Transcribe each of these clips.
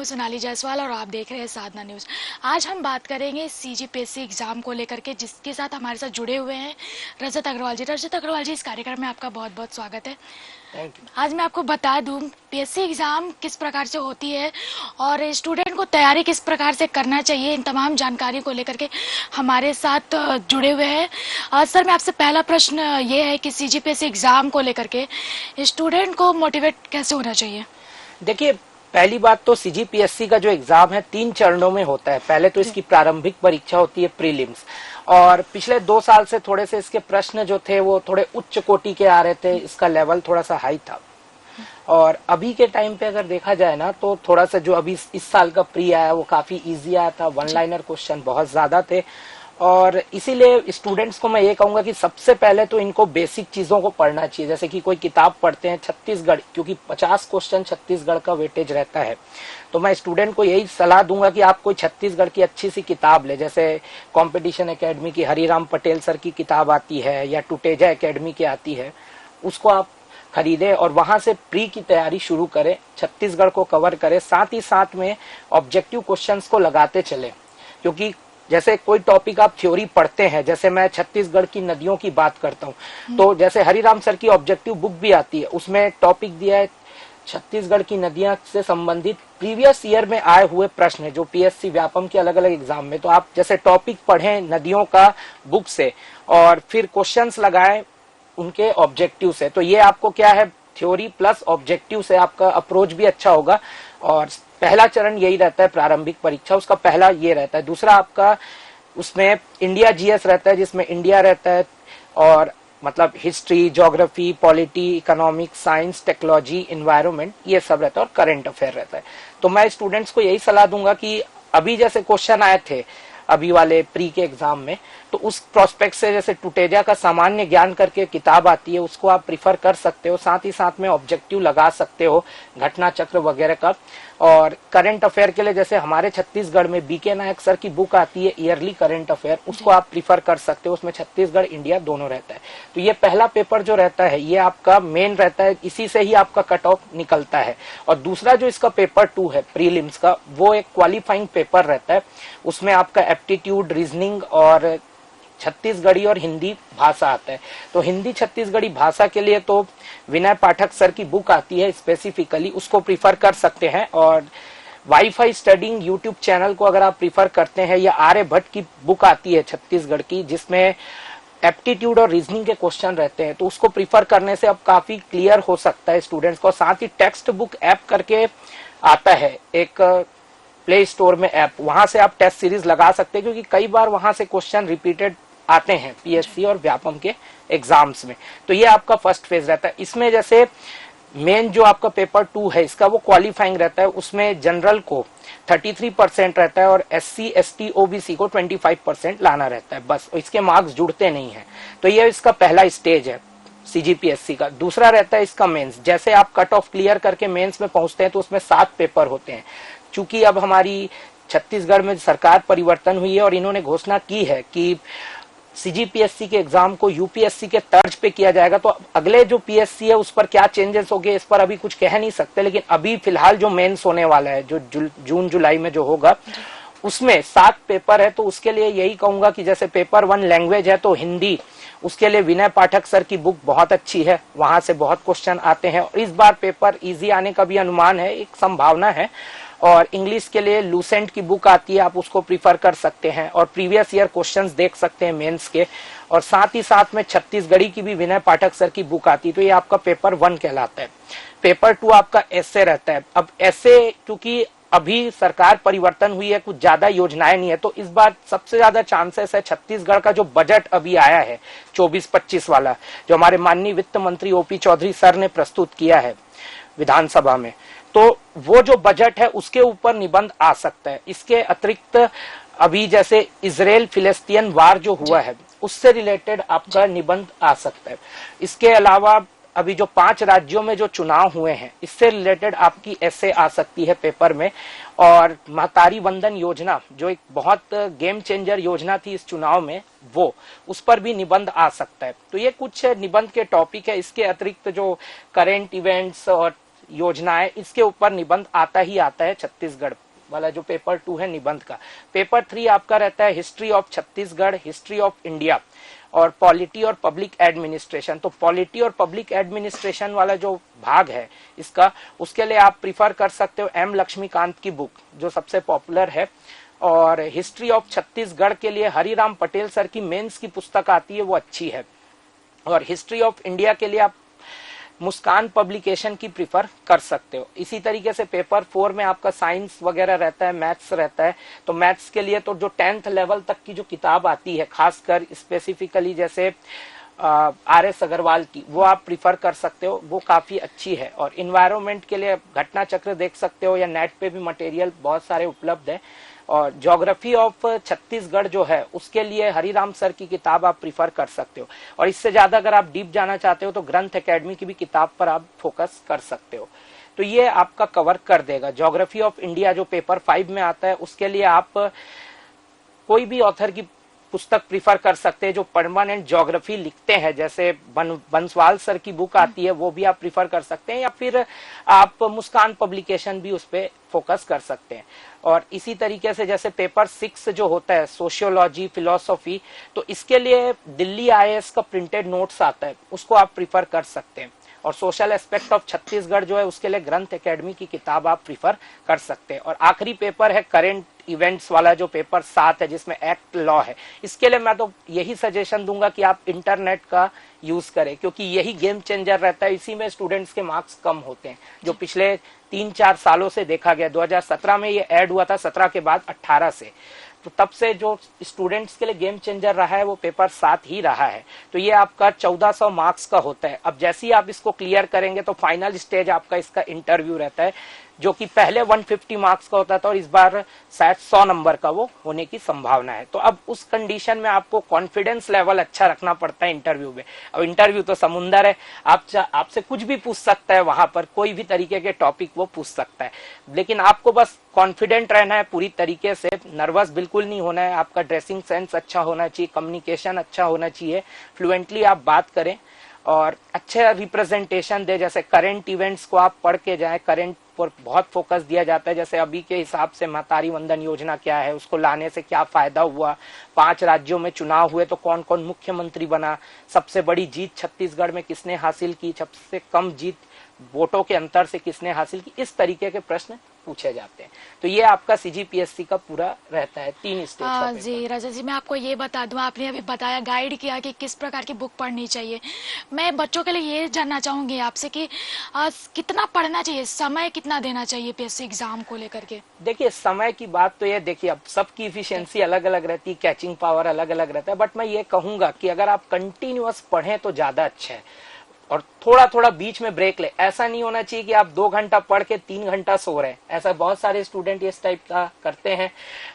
सोनाली जायसवाल और आप देख रहे हैं साधना न्यूज़। आज हम बात करेंगे सीजीपीएससी एग्जाम को लेकर के, जिसके साथ हमारे साथ जुड़े हुए हैं रजत अग्रवाल जी। रजत अग्रवाल जी, इस कार्यक्रम में आपका बहुत बहुत स्वागत है। Thank you. आज मैं आपको बता दूं पीएससी एग्ज़ाम किस प्रकार से होती है और स्टूडेंट को तैयारी किस प्रकार से करना चाहिए, इन तमाम जानकारी को लेकर के हमारे साथ जुड़े हुए हैं। सर, मैं आपसे पहला प्रश्न ये है कि सीजीपीएससी एग्ज़ाम को लेकर के स्टूडेंट को मोटिवेट कैसे होना चाहिए? देखिए, पहली बात तो सीजीपीएससी का जो एग्जाम है 3 चरणों में होता है। पहले तो इसकी प्रारंभिक परीक्षा होती है प्रीलिम्स, और पिछले 2 साल से थोड़े से इसके प्रश्न जो थे वो थोड़े उच्च कोटि के आ रहे थे, इसका लेवल थोड़ा सा हाई था। और अभी के टाइम पे अगर देखा जाए ना, तो थोड़ा सा जो अभी इस साल का प्री आया वो काफी इजी आया था। वन लाइनर क्वेश्चन बहुत ज्यादा थे, और इसीलिए स्टूडेंट्स को मैं ये कहूंगा कि सबसे पहले तो इनको बेसिक चीजों को पढ़ना चाहिए। जैसे कि कोई किताब पढ़ते हैं छत्तीसगढ़, क्योंकि 50 क्वेश्चन छत्तीसगढ़ का वेटेज रहता है, तो मैं स्टूडेंट को यही सलाह दूंगा कि आप कोई छत्तीसगढ़ की अच्छी सी किताब ले। जैसे कंपटीशन एकेडमी की हरिराम पटेल सर की किताब आती है, या टुटेजा एकेडमी की आती है, उसको आप खरीदे और वहां से प्री की तैयारी शुरू करें, छत्तीसगढ़ को कवर करें। साथ ही साथ में ऑब्जेक्टिव क्वेश्चंस को लगाते चले, क्योंकि जैसे कोई टॉपिक आप थ्योरी पढ़ते हैं, जैसे मैं छत्तीसगढ़ की नदियों की बात करता हूँ, तो जैसे हरिराम सर की ऑब्जेक्टिव बुक भी आती है, उसमें टॉपिक दिया है छत्तीसगढ़ की नदियां से संबंधित प्रीवियस ईयर में आए हुए प्रश्न, जो पीएससी व्यापम के अलग अलग एग्जाम में। तो आप जैसे टॉपिक पढ़ें नदियों का बुक से, और फिर क्वेश्चंस लगाएं उनके ऑब्जेक्टिव से, तो ये आपको क्या है, थ्योरी प्लस ऑब्जेक्टिव से आपका अप्रोच भी अच्छा होगा। और पहला चरण यही रहता है प्रारंभिक परीक्षा, उसका पहला ये रहता है। दूसरा आपका उसमें इंडिया जीएस रहता है, जिसमें इंडिया रहता है, और मतलब history, geography, polity, economics, science, technology, environment, ये सब रहता है, और करंट अफेयर रहता है। तो मैं स्टूडेंट्स को यही सलाह दूंगा कि अभी जैसे क्वेश्चन आए थे अभी वाले प्री के एग्जाम में, तो उस प्रोस्पेक्ट से जैसे टुटेजा का सामान्य ज्ञान करके किताब आती है, उसको आप प्रिफर कर सकते हो। साथ ही साथ में ऑब्जेक्टिव लगा सकते हो, घटना चक्र वगैरह का। और करंट अफेयर के लिए जैसे हमारे छत्तीसगढ़ में बीके नायक सर की बुक आती है ईयरली करंट अफेयर, उसको आप प्रिफर कर सकते हो। उसमें छत्तीसगढ़ इंडिया दोनों रहता है। तो ये पहला पेपर जो रहता है ये आपका मेन रहता है, इसी से ही आपका कट ऑफ निकलता है। और दूसरा जो इसका पेपर 2 है प्रीलिम्स का, वो एक क्वालिफाइंग पेपर रहता है। उसमें आपका एप्टीट्यूड, रीजनिंग और छत्तीसगढ़ी और हिंदी भाषा आता है। तो हिंदी छत्तीसगढ़ी भाषा के लिए तो विनय पाठक सर की बुक आती है स्पेसिफिकली, उसको प्रीफर कर सकते हैं। और वाईफाई स्टडिंग यूट्यूब चैनल को अगर आप प्रीफर करते हैं, या आर्यभट्ट की बुक आती है छत्तीसगढ़ की, जिसमें एप्टीट्यूड और रीजनिंग के क्वेश्चन रहते हैं, तो उसको प्रीफर करने से अब काफी क्लियर हो सकता है स्टूडेंट्स को। साथ ही टेक्स्ट बुक ऐप करके आता है एक प्ले स्टोर में ऐप, वहां से आप टेस्ट सीरीज लगा सकते हैं, क्योंकि कई बार वहां से क्वेश्चन रिपीटेड आते हैं पीएससी और व्यापम के एग्जाम्स में। तो ये आपका फर्स्ट फेज रहता है। इसमें जैसे मेन जो आपका पेपर 2 है इसका, वो क्वालिफाइंग रहता है। उसमें जनरल को 33% रहता है, और एससी एसटी ओबीसी को 25% लाना रहता है, बस। इसके मार्क्स जुड़ते नहीं है। तो ये इसका पहला स्टेज है सीजीपीएससी का। दूसरा रहता है इसका मेंस। जैसे आप कट ऑफ क्लियर करके मेंस में पहुंचते हैं, तो उसमें 7 पेपर होते हैं। चूंकि अब हमारी छत्तीसगढ़ में सरकार परिवर्तन हुई है, और इन्होंने घोषणा की है कि सीजीपीएससी के एग्जाम को यूपीएससी के तर्ज पे किया जाएगा। तो अगले जो पीएससी है उस पर क्या चेंजेस होंगे, इस पर अभी कुछ कह नहीं सकते। लेकिन अभी फिलहाल जो मेंस होने वाला है, जो जून जुलाई में जो होगा, उसमें 7 पेपर है। तो उसके लिए यही कहूंगा कि जैसे पेपर 1 लैंग्वेज है, तो हिंदी, उसके लिए विनय पाठक सर की बुक बहुत अच्छी है, वहां से बहुत क्वेश्चन आते हैं। और इस बार पेपर इजी आने का भी अनुमान है, एक संभावना है। और इंग्लिश के लिए लूसेंट की बुक आती है, आप उसको प्रीफर कर सकते हैं, और प्रीवियस ईयर क्वेश्चंस देख सकते हैं मेंस के। और साथ ही साथ में छत्तीसगढ़ी की भी विनय पाठक सर की बुक आती है। तो ये आपका पेपर 1 कहलाता है। पेपर 2 आपका एसे रहता है। अब एसे, क्योंकि अभी सरकार परिवर्तन हुई है, कुछ ज्यादा योजनाएं नहीं है, तो इस बार सबसे ज्यादा चांसेस है छत्तीसगढ़ का जो बजट अभी आया है 24-25 वाला, जो हमारे माननीय वित्त मंत्री ओपी चौधरी सर ने प्रस्तुत किया है विधानसभा में, तो वो जो बजट है उसके ऊपर निबंध आ सकता है। इसके अतिरिक्त अभी जैसे इजराइल फिलिस्तीन वार जो हुआ है, उससे रिलेटेड आपका निबंध आ सकता है। इसके अलावा अभी जो 5 राज्यों में जो चुनाव हुए हैं, इससे रिलेटेड आपकी ऐसे आ सकती है पेपर में। और महतारी वंदन योजना, जो एक बहुत गेम चेंजर योजना थी इस चुनाव में, वो उस पर भी निबंध आ सकता है। तो ये कुछ निबंध के टॉपिक है। इसके अतिरिक्त जो करेंट इवेंट्स और योजनाएं, इसके ऊपर निबंध आता ही आता है। छत्तीसगढ़ वाला जो पेपर 2 है निबंध का। पेपर 3 आपका रहता है history of Chhattisgarh, history of India और पॉलिटी और पब्लिक एडमिनिस्ट्रेशन। तो पॉलिटी और पब्लिक एडमिनिस्ट्रेशन वाला जो भाग है इसका, उसके लिए आप प्रिफर कर सकते हो एम लक्ष्मीकांत की बुक जो सबसे पॉपुलर है। और हिस्ट्री ऑफ छत्तीसगढ़ के लिए हरिराम पटेल सर की मेंस की पुस्तक आती है, वो अच्छी है। और हिस्ट्री ऑफ इंडिया के लिए आप मुस्कान पब्लिकेशन की प्रिफर कर सकते हो। इसी तरीके से पेपर 4 में आपका साइंस वगैरह रहता है, मैथ्स रहता है। तो मैथ्स के लिए तो जो 10th लेवल तक की जो किताब आती है, खासकर स्पेसिफिकली जैसे RS अग्रवाल की, वो आप प्रिफर कर सकते हो, वो काफी अच्छी है। और इन्वायरमेंट के लिए घटना चक्र देख सकते हो, या नेट पे भी मटेरियल बहुत सारे उपलब्ध है। और ज्योग्राफी ऑफ छत्तीसगढ़ जो है उसके लिए हरिराम सर की किताब आप प्रिफर कर सकते हो। और इससे ज्यादा अगर आप डीप जाना चाहते हो तो ग्रंथ एकेडमी की भी किताब पर आप फोकस कर सकते हो। तो ये आपका कवर कर देगा। ज्योग्राफी ऑफ इंडिया जो पेपर 5 में आता है, उसके लिए आप कोई भी ऑथर की पुस्तक प्रिफर कर सकते हैं जो परमानेंट ज्योग्राफी लिखते हैं, जैसे बंसवाल सर की बुक आती है, वो भी आप प्रिफर कर सकते हैं। या फिर आप मुस्कान पब्लिकेशन भी उस पर फोकस कर सकते हैं। और इसी तरीके से जैसे पेपर 6 जो होता है सोशियोलॉजी, फिलोसॉफी, तो इसके लिए दिल्ली IAS का प्रिंटेड नोट्स आता है, उसको आप प्रिफर कर सकते हैं। और सोशल एस्पेक्ट ऑफ छत्तीसगढ़ जो है उसके लिए ग्रंथ एकेडमी की किताब आप प्रिफर कर सकते हैं। और आखिरी पेपर है करेंट इवेंट्स वाला जो पेपर 7 है, जिसमें एक्ट लॉ है। इसके लिए मैं तो यही सजेशन दूंगा कि आप इंटरनेट का यूज करें, क्योंकि यही गेम चेंजर रहता है। इसी में स्टूडेंट्स के मार्क्स कम होते हैं, जो पिछले 3-4 सालों से देखा गया। 2017 में ये ऐड हुआ था, 17 के बाद 18 से। तो तब से जो स्टूडेंट्स के लिए गेम चेंजर रहा है वो पेपर 7 ही रहा है। तो ये आपका 1400 मार्क्स का होता है। अब जैसे ही आप इसको क्लियर करेंगे तो फाइनल स्टेज आपका इसका इंटरव्यू रहता है, जो कि पहले 150 मार्क्स का होता था और इस बार शायद 100 नंबर का वो होने की संभावना है। तो अब उस कंडीशन में आपको कॉन्फिडेंस लेवल अच्छा रखना पड़ता है इंटरव्यू में। अब इंटरव्यू तो समुंदर है, आपसे कुछ भी पूछ सकता है, वहां पर कोई भी तरीके के टॉपिक वो पूछ सकता है। लेकिन आपको बस कॉन्फिडेंट रहना है पूरी तरीके से, नर्वस बिल्कुल नहीं होना है। आपका ड्रेसिंग सेंस अच्छा होना चाहिए, कम्युनिकेशन अच्छा होना चाहिए, फ्लुएंटली आप बात करें और अच्छा रिप्रेजेंटेशन दे। जैसे करंट इवेंट्स को आप पढ़ के जाएं, करंट पर बहुत फोकस दिया जाता है। जैसे अभी के हिसाब से महतारी वंदन योजना क्या है, उसको लाने से क्या फायदा हुआ, 5 राज्यों में चुनाव हुए तो कौन कौन मुख्यमंत्री बना, सबसे बड़ी जीत छत्तीसगढ़ में किसने हासिल की, सबसे कम जीत वोटों के अंतर से किसने हासिल की, इस तरीके के प्रश्न पूछे जाते हैं। तो ये आपका CGPSC का पूरा रहता है 3 स्टेज का पेपर। जी राजा जी, मैं आपको ये बता दूं, आपने अभी बताया, गाइड किया कि किस प्रकार की बुक पढ़नी चाहिए। मैं बच्चों के लिए ये जानना चाहूंगी आपसे कि कितना पढ़ना चाहिए, समय कितना देना चाहिए PSC एग्जाम को लेकर के। देखिए समय की बात तो ये, देखिए अब सबकी इफिशियंसी अलग अलग रहती है, कैचिंग पावर अलग अलग रहता है। बट मैं ये कहूंगा कि अगर आप कंटिन्यूअस पढ़ें तो ज्यादा अच्छा है, और थोड़ा थोड़ा बीच में ब्रेक ले। ऐसा नहीं होना चाहिए कि आप 2 घंटा पढ़ के 3 घंटा सो रहे हैं। ऐसा बहुत सारे स्टूडेंट इस टाइप का करते हैं,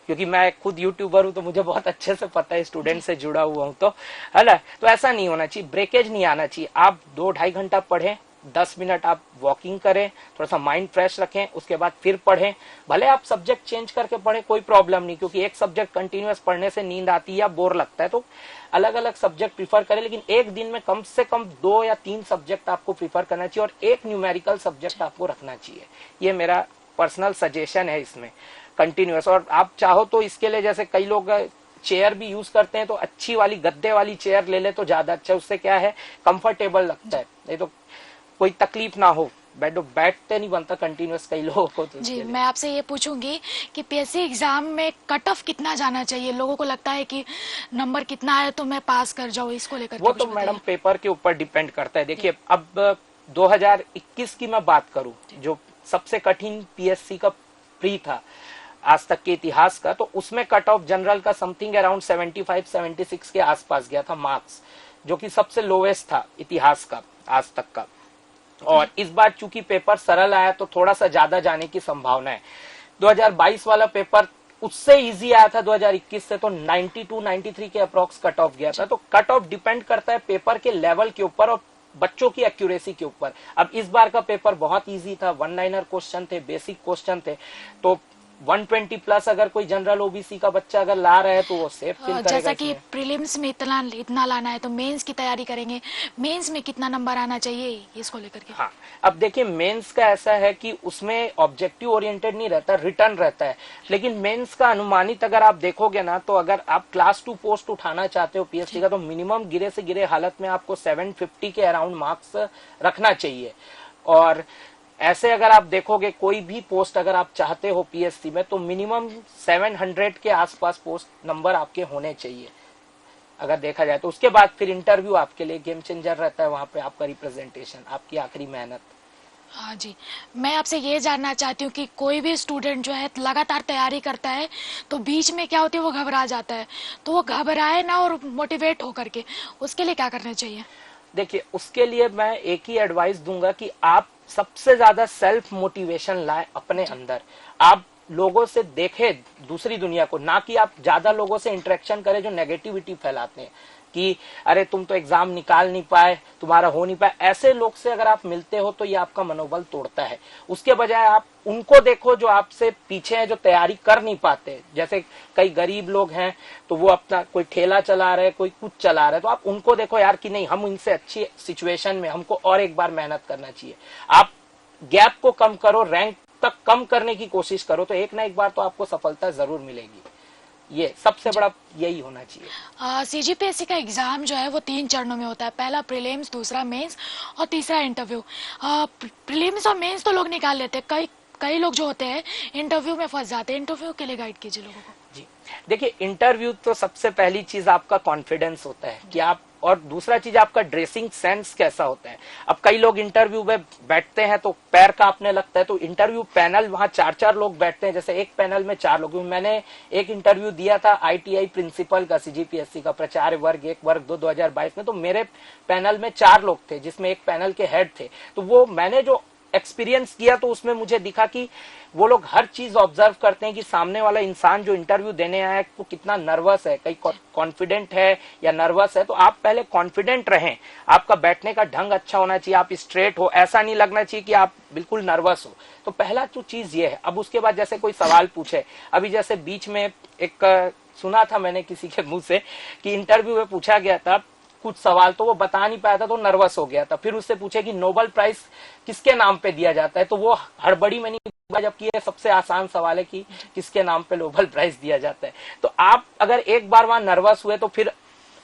क्योंकि मैं खुद यूट्यूबर हूं तो मुझे बहुत अच्छे से पता है, स्टूडेंट से जुड़ा हुआ हूं, तो है ना। तो ऐसा नहीं होना चाहिए, ब्रेकेज नहीं आना चाहिए। आप 2-2.5 घंटा पढ़ें, 10 मिनट आप वॉकिंग करें, थोड़ा सा माइंड फ्रेश रखें, उसके बाद फिर पढ़ें। भले आप सब्जेक्ट चेंज करके पढ़ें, कोई प्रॉब्लम नहीं, क्योंकि एक सब्जेक्ट कंटिन्यूअस पढ़ने से नींद आती है या बोर लगता है। तो अलग अलग सब्जेक्ट प्रीफर करें, लेकिन एक दिन में कम से कम 2 या 3 सब्जेक्ट आपको प्रीफर करना चाहिए और एक न्यूमेरिकल सब्जेक्ट आपको रखना चाहिए। ये मेरा पर्सनल सजेशन है इसमें, कंटिन्यूअस। और आप चाहो तो इसके लिए, जैसे कई लोग चेयर भी यूज करते हैं, तो अच्छी वाली गद्दे वाली चेयर ले ले तो ज्यादा अच्छा। उससे क्या है, कंफर्टेबल लगता है, नहीं तो कोई तकलीफ ना हो। बैठते नहीं बनता कंटिन्यूअस कई लोगों को। तो जी मैं आपसे ये पूछूंगी कि PSC एग्जाम में कट ऑफ कितना जाना चाहिए। लोगों को लगता है कि नंबर कितना है तो मैं पास कर जाऊँ, इसको लेकर वो तो मैडम पेपर के ऊपर डिपेंड करता है। देखिए अब 2021 की मैं बात करूं, जो सबसे कठिन PSC का प्री था आज तक के इतिहास का, तो उसमें कट ऑफ जनरल का समथिंग अराउंड 75-76 के आसपास गया था मार्क्स, जो कि सबसे लोवेस्ट था इतिहास का आज तक का। और इस बार चूंकि पेपर सरल आया तो थोड़ा सा ज्यादा जाने की संभावना है। 2022 वाला पेपर उससे इजी आया था 2021 से, तो 92-93 के अप्रोक्स कट ऑफ गया था। तो कट ऑफ डिपेंड करता है पेपर के लेवल के ऊपर और बच्चों की एक्यूरेसी के ऊपर। अब इस बार का पेपर बहुत इजी था, 1-लाइनर क्वेश्चन थे, बेसिक क्वेश्चन थे, तो 120 प्लस अगर कोई जनरल ओबीसी का बच्चा अगर ला रहा है तो वो सेफ फील करेगा। जैसा कि इसमें प्रीलिम्स में इतना लाना है तो मेंस की तैयारी करेंगे, मेंस में कितना नंबर आना चाहिए इसको लेकर के। हाँ, अब देखिए मेंस का ऐसा है कि उसमें ऑब्जेक्टिव ओरिएंटेड नहीं रहता, रिटर्न रहता है। लेकिन मेंस का अनुमानित अगर आप देखोगे ना, तो अगर आप क्लास 2 पोस्ट उठाना चाहते हो पीएससी का, तो मिनिमम गिरे से गिरे हालत में आपको 750 के अराउंड मार्क्स रखना चाहिए। और ऐसे अगर आप देखोगे कोई भी पोस्ट अगर आप चाहते हो पीएससी में, तो मिनिमम 700 के आसपास पोस्ट नंबर आपके होने चाहिए अगर देखा जाए तो। उसके बाद फिर इंटरव्यू आपके लिए गेम चेंजर रहता है, वहां पे आपका रिप्रेजेंटेशन, आपकी आखिरी मेहनत। हाँ जी, मैं आपसे ये जानना चाहती हूँ कि कोई भी स्टूडेंट जो है लगातार तैयारी करता है तो बीच में क्या होती है वो घबरा जाता है, तो वो घबराए ना और मोटिवेट होकर के, उसके लिए क्या करना चाहिए? देखिए उसके लिए मैं एक ही एडवाइस दूंगा कि आप सबसे ज्यादा सेल्फ मोटिवेशन लाए अपने अंदर। आप लोगों से देखे दूसरी दुनिया को, ना कि आप ज्यादा लोगों से इंटरेक्शन करें जो नेगेटिविटी फैलाते हैं कि अरे तुम तो एग्जाम निकाल नहीं पाए, तुम्हारा हो नहीं पाए। ऐसे लोग से अगर आप मिलते हो तो ये आपका मनोबल तोड़ता है। उसके बजाय आप उनको देखो जो आपसे पीछे हैं, जो तैयारी कर नहीं पाते। जैसे कई गरीब लोग हैं तो वो अपना कोई ठेला चला रहे, कोई कुछ चला रहे, तो आप उनको देखो यार कि नहीं, हम इनसे अच्छी सिचुएशन में, हमको और एक बार मेहनत करना चाहिए। आप गैप को कम करो, रैंक तक कम करने की कोशिश करो, तो एक ना एक बार तो आपको सफलता जरूर मिलेगी। ये सबसे बड़ा यही होना चाहिए। सीजीपीएससी का एग्जाम जो है वो 3 चरणों में होता है, पहला प्रीलिम्स, दूसरा मेंस और तीसरा इंटरव्यू। प्रीलिम्स और मेंस तो लोग निकाल लेते हैं, कई कई लोग जो होते हैं इंटरव्यू में फंस जाते हैं। इंटरव्यू के लिए गाइड कीजिए लोगों को। जी देखिए, इंटरव्यू तो सबसे पहली चीज आपका कॉन्फिडेंस होता है कि आप, और दूसरा चीज आपका ड्रेसिंग सेंस कैसा होता है। अब कई लोग इंटरव्यू में बैठते हैं तो पैर कांपने लगता है, तो इंटरव्यू पैनल वहां 4-4 लोग बैठते हैं, जैसे एक पैनल में 4 लोग। मैंने एक इंटरव्यू दिया था आईटीआई प्रिंसिपल का, सीजीपीएससी का, प्राचार्य वर्ग 1 वर्ग 2 2022 में, तो मेरे पैनल में 4 लोग थे जिसमें एक पैनल के हेड थे। तो वो मैंने जो एक्सपीरियंस किया तो उसमें मुझे दिखा कि वो लोग हर चीज ऑब्जर्व करते हैं कि सामने वाला इंसान जो इंटरव्यू देने आया है वो कितना नर्वस है, कहीं कॉन्फिडेंट है या नर्वस है। तो आप पहले कॉन्फिडेंट रहें, आपका बैठने का ढंग अच्छा होना चाहिए, आप स्ट्रेट हो, ऐसा नहीं लगना चाहिए कि आप बिल्कुल नर्वस हो। तो पहला तो चीज ये है। अब उसके बाद जैसे कोई सवाल पूछे, अभी जैसे बीच में एक सुना था मैंने किसी के मुंह से कि इंटरव्यू में पूछा गया था कुछ सवाल, तो वो बता नहीं पाया था तो नर्वस हो गया था। फिर उससे पूछे कि नोबेल प्राइज किसके नाम पे दिया जाता है, तो वो हड़बड़ी में नहीं, जबकि ये सबसे आसान सवाल है कि किसके नाम पे नोबेल प्राइज दिया जाता है। तो आप अगर एक बार वहां नर्वस हुए तो फिर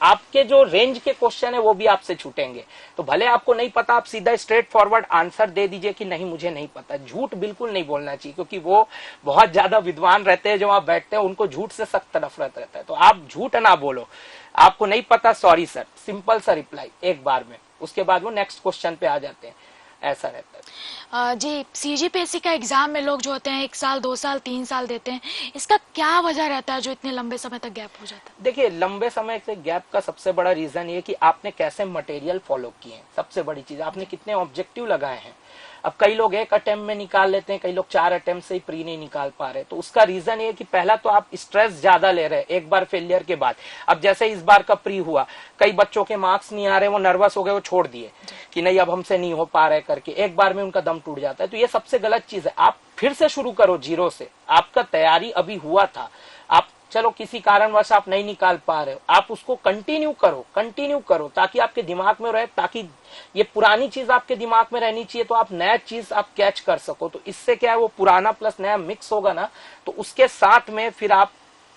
आपके जो रेंज के क्वेश्चन है वो भी आपसे छूटेंगे। तो भले आपको नहीं पता, आप सीधा स्ट्रेट फॉरवर्ड आंसर दे दीजिए कि नहीं मुझे नहीं पता। झूठ बिल्कुल नहीं बोलना चाहिए, क्योंकि वो बहुत ज्यादा विद्वान रहते हैं जो वहां बैठते हैं, उनको झूठ से सख्त नफरत रहता है। तो आप झूठ ना बोलो, आपको नहीं पता, सॉरी सर, सिंपल सा रिप्लाई एक बार में, उसके बाद वो नेक्स्ट क्वेश्चन पे आ जाते हैं, ऐसा रहता है। जी, सीजीपीएससी का एग्जाम में लोग जो होते हैं 1 साल 2 साल 3 साल देते हैं, इसका क्या वजह रहता है जो इतने लंबे समय तक गैप हो जाता है? देखिए, लंबे समय से गैप का सबसे बड़ा रीजन ये कि आपने कैसे मटेरियल फॉलो किए, सबसे बड़ी चीज आपने कितने ऑब्जेक्टिव लगाए हैं। अब कई लोग 1 अटेम्प्ट में निकाल लेते हैं, कई लोग 4 अटेम्प्ट से ही प्री नहीं निकाल पा रहे। तो उसका रीजन ये कि पहला तो आप स्ट्रेस ज्यादा ले रहे हैं एक बार फेलियर के बाद। अब जैसे इस बार का प्री हुआ, कई बच्चों के मार्क्स नहीं आ रहे, वो नर्वस हो गए, वो छोड़ दिए कि नहीं अब हमसे नहीं हो पा रहे करके, एक बार में उनका दम टूट जाता है। तो ये सबसे गलत चीज है। आप फिर से शुरू करो जीरो से, आपका तैयारी अभी हुआ था, आप चलो किसी कारणवश आप नहीं निकाल पा रहे हो, आप उसको कंटिन्यू करो ताकि आपके दिमाग में रहे, ताकि ये पुरानी चीज आपके दिमाग में रहनी चाहिए, तो आप नया चीज आप कैच कर सको। तो इससे क्या है, वो पुराना प्लस नया मिक्स होगा ना, तो उसके साथ में फिर आप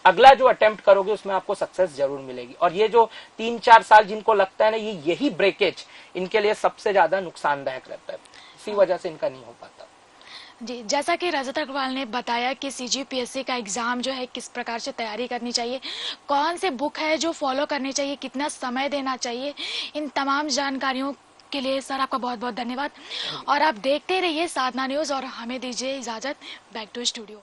अगला जो अटेम्प्ट करोगे उसमें आपको सक्सेस जरूर मिलेगी। और ये जो 3-4 साल जिनको लगता है ना, यही ब्रेकेज इनके लिए सबसे ज्यादा नुकसानदायक रहता है, इसी वजह से इनका नहीं हो पाता। जी, जैसा कि रजत अग्रवाल ने बताया कि सीजीपीएससी का एग्जाम जो है किस प्रकार से तैयारी करनी चाहिए, कौन से बुक है जो फॉलो करनी चाहिए, कितना समय देना चाहिए, इन तमाम जानकारियों के लिए सर आपका बहुत बहुत धन्यवाद। और आप देखते रहिए साधना न्यूज़ और हमें दीजिए इजाज़त। Back to studio.